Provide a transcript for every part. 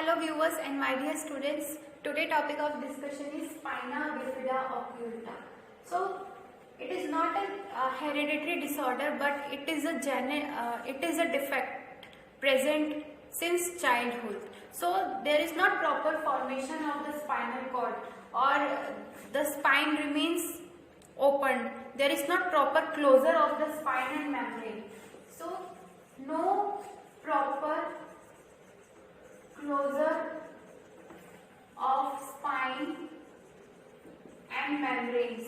Hello viewers and my dear students. Today topic of discussion is spina bifida occulta. So it is not a hereditary disorder, but it is a defect present since childhood. So there is not proper formation of the spinal cord, or the spine remains open. There is not proper closure of the spine and membrane. So no proper closure of spine and membranes.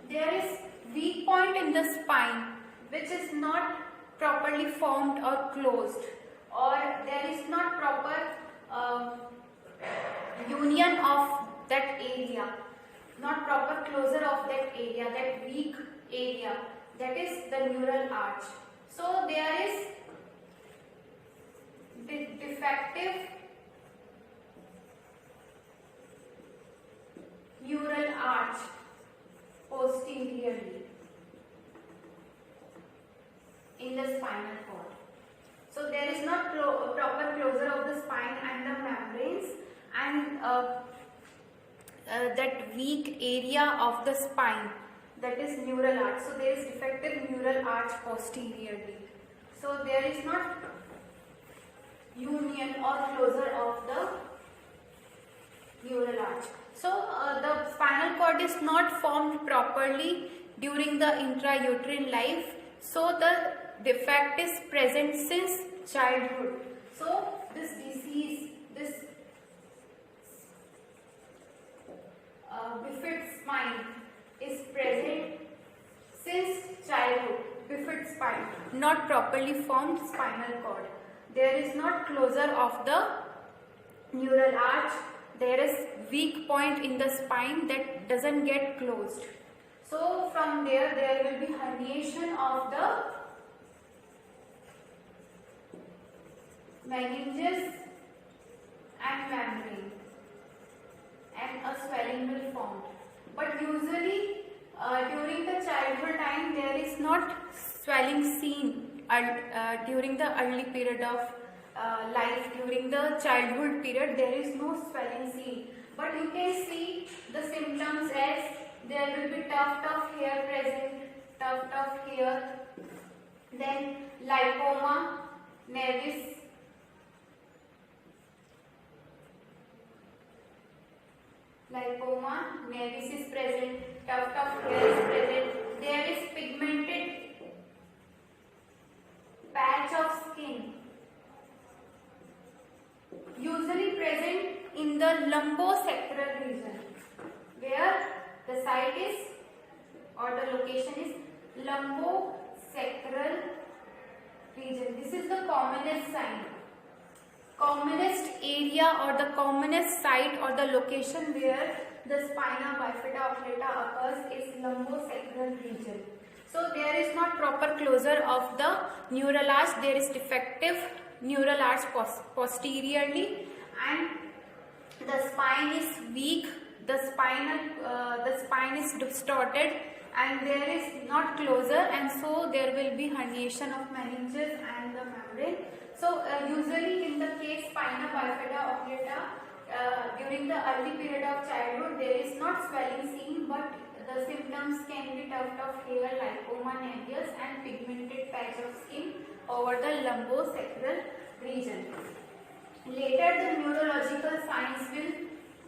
There is weak point in the spine which is not properly formed or closed, or there is not proper union of that area, not proper closure of that area, that weak area, that is the neural arch. So there is defective neural arch posteriorly in the spinal cord. So there is not proper closure of the spine and the membranes, and that weak area of the spine, that is neural arch. So there is defective neural arch posteriorly. So there is not union or closure of the neural arch. So the spinal cord is not formed properly during the intrauterine life. So the defect is present since childhood. So this disease, this bifid spine is present since childhood. Bifid spine, not properly formed spinal cord. There is not closure of the neural arch. There is weak point in the spine that doesn't get closed. So from there will be herniation of the meninges and membrane, and a swelling will form. But usually during the childhood time there is not swelling seen during the early period of life. During the childhood period there is no swelling seen, but you can see the symptoms as there will be tuft of hair present, tuft of hair, then lipoma nevis, is present, tuft of hair is present, there is pigmented patch of skin, usually present in the lumbosacral region, where the site is, or the location is lumbosacral region. This is the commonest sign, commonest area, or the commonest site or the location where the spina bifida occulta occurs is lumbosacral region. So there is not proper closure of the neural arch. There is defective neural arch posteriorly, and the spine is weak. The spine is distorted, and there is not closure, and so there will be herniation of meninges and the membrane. So usually in the case spina bifida occulta, during the early period of childhood there is not swelling seen, but the symptoms can be tuft of hair, lipoma nevis, and pigmented patch of skin over the lumbosacral region. Later the neurological signs will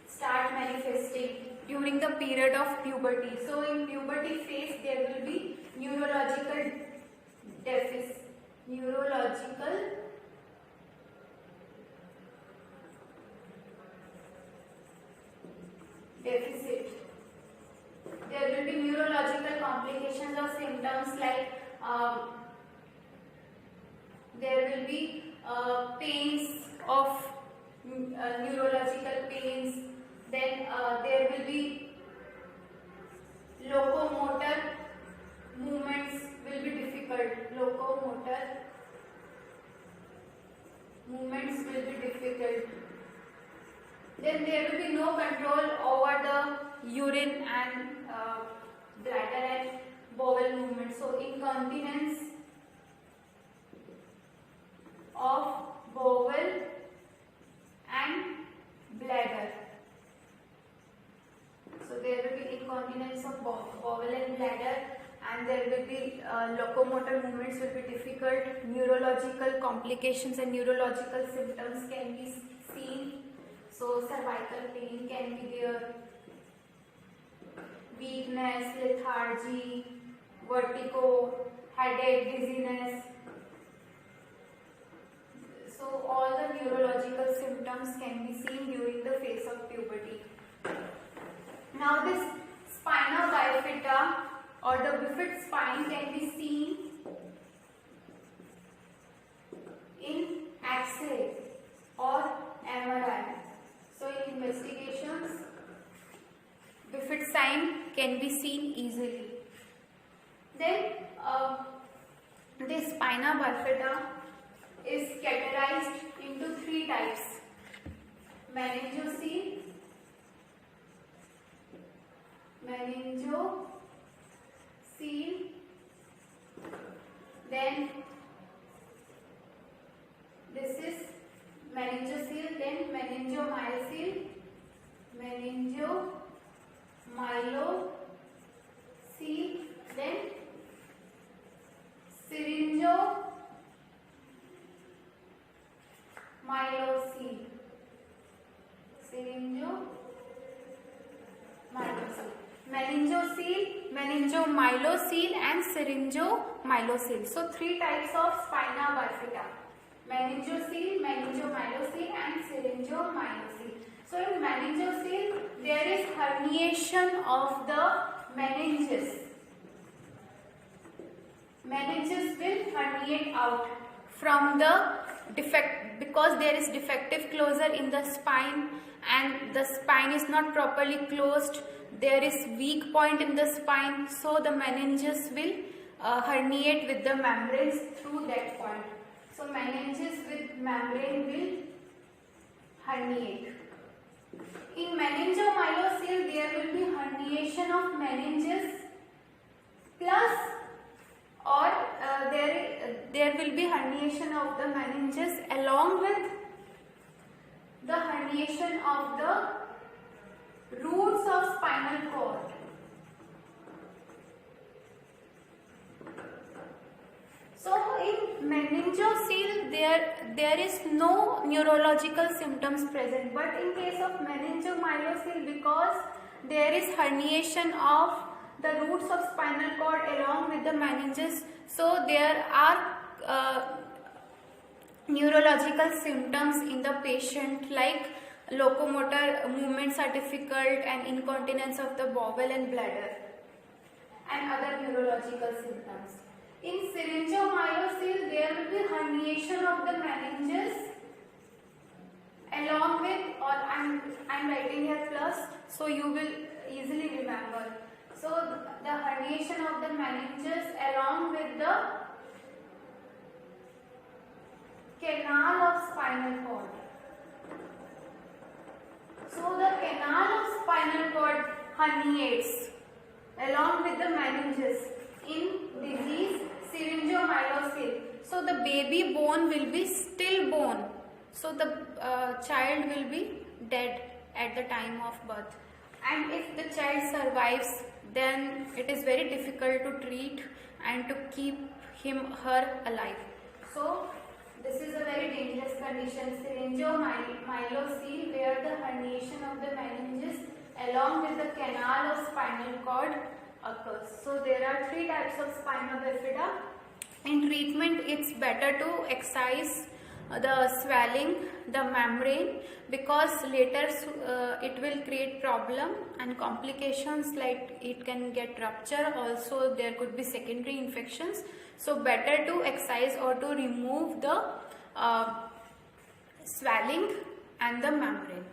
start manifesting during the period of puberty. So in puberty phase there will be neurological deficit. There will be neurological complications or symptoms like there will be pains of neurological pains, then there will be locomotor movements will be difficult, then there will be no control over the urine and bladder and bowel movement. So incontinence of bowel there will be locomotor movements will be difficult, neurological complications and neurological symptoms can be seen. So cervical pain can be there, weakness, lethargy, vertigo, headache, dizziness. So all the neurological symptoms can be seen during the phase of puberty. Now this spina bifida or the bifid spine can be seen in X-ray or MRI. So in investigations, bifid spine can be seen easily. Then the spina bifida is categorized into three types: meningocele, then this is meningocele, then meningomyocele, meningomyelocele, then syringomyelocele. Meningocele, meningomyelocele and syringomyelocele. So three types of spina bifida: meningocele, meningomyelocele and syringomyelocele. So in meningocele there is herniation of the meninges. Meninges will herniate out from the defect because there is defective closure in the spine and the spine is not properly closed. There is weak point in the spine, so the meninges will herniate with the membranes through that point. So meninges with membrane will herniate. In meningomyelocele there will be herniation of meninges plus or there will be herniation of the meninges along with the herniation of the roots of spinal cord. So in meningocele there is no neurological symptoms present, but in case of meningomyelocele, because there is herniation of the roots of spinal cord along with the meninges, so there are neurological symptoms in the patient like locomotor movements are difficult and incontinence of the bowel and bladder and other neurological symptoms. In syringomyelocele there will be herniation of the meninges along with, or I'm writing here plus, so you will easily remember. So the herniation of the meninges along with the canal of spinal cord. So the canal of spinal cord herniates along with the meninges in disease syringomyelocele. So the baby bone will be still bone. So the child will be dead at the time of birth. And if the child survives, then it is very difficult to treat and to keep her alive. So this is a very dangerous condition, syringomyelocele, where the herniation of the meninges along with the canal of spinal cord occurs. So there are three types of spina bifida. In treatment, it's better to excise the swelling, the membrane, because later it will create problem and complications, like it can get rupture. Also there could be secondary infections. So better to excise or to remove the swelling and the membrane.